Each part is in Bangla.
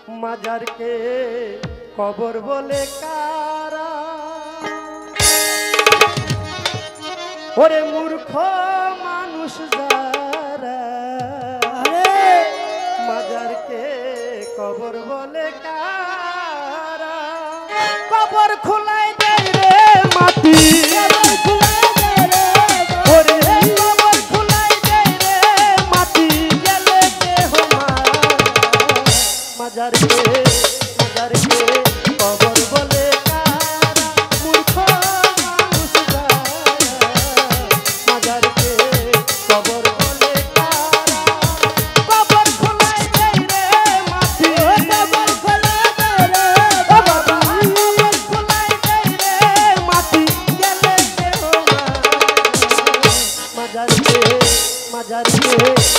মাজারকে কবর বলে কারা ওরে মূর্খ মানুষ যারা মাজারকে কবর বলে কারা কবর খোলাই দেয় রে মাটি ওরে কবর খোলাই দেয় রে মাটি গেলে দেহ মাজারকে কবর বলে কারা মূর্খ মানুষ যারা মাজারকে কবর বলে কারা কবর খোলাই দেয় রে মাটি কবর খোলাই দেয় রে বাবা কবর খোলাই দেয় রে মাটি গেলে দেহ মাজারকে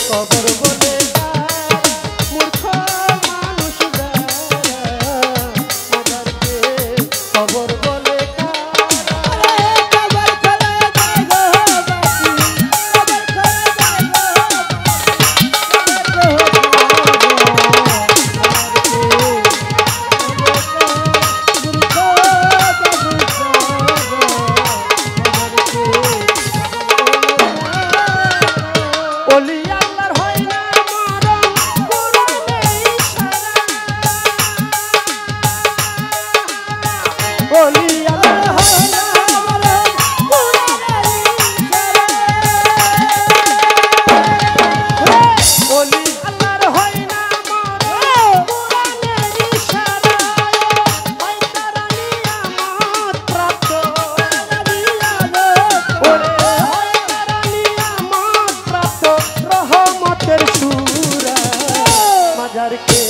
কবর বলে কারা মূর্খ মানুষ কবর বলে ওলি আল্লাহর হয় না মরণ কোরআনে ইশারা ওলি আল্লাহর হয় না মরণ কোরআনে ইশারা ওলি আল্লাহর হয় না মরণ কোরআনে ইশারা হয় তারা নিয়ামত প্রাপ্ত ওরে হয় তারা নিয়ামত প্রাপ্ত রহমতের সুরা মাজারকে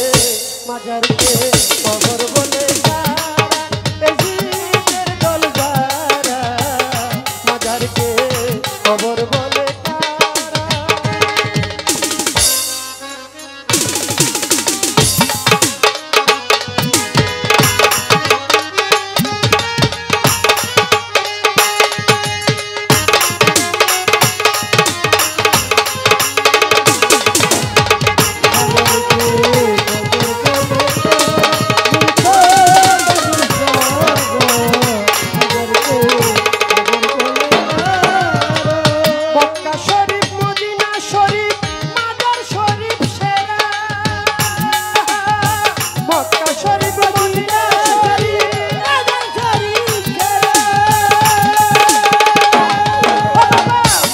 কবর বলে কারা এজিদের দল যারা মাজারকে কবর বলে কারা মক্কা শরীফ মদিনা শরীফ মাজার শরীফ সেরা মক্কা শরীফ মদিনা শরীফ মাজার শরীফ সেরা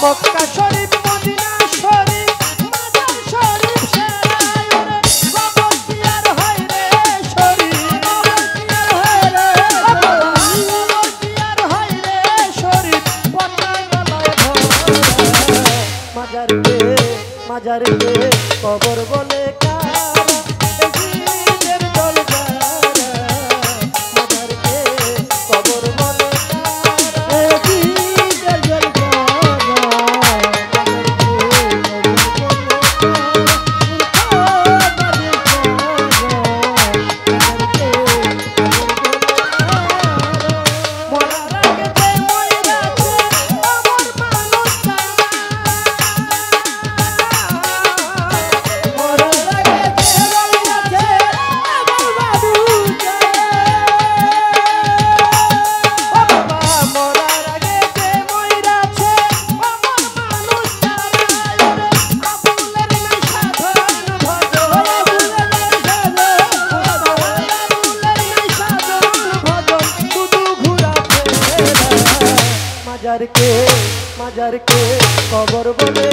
মক্কা শরীফ মদিনা শরীফ মাজার শরীফ সেরা ওরে কবর দিয়ার হয় রে শরীফ কবর দিয়ার হয় রে কবর দিয়ার হয় রে শরীফ পটা গলায় মাজারকে কবর বলে কারা এজিদের দল যারা মাজারকে কবর বলে কারা এজিদের দল মাজারকে কবর বলে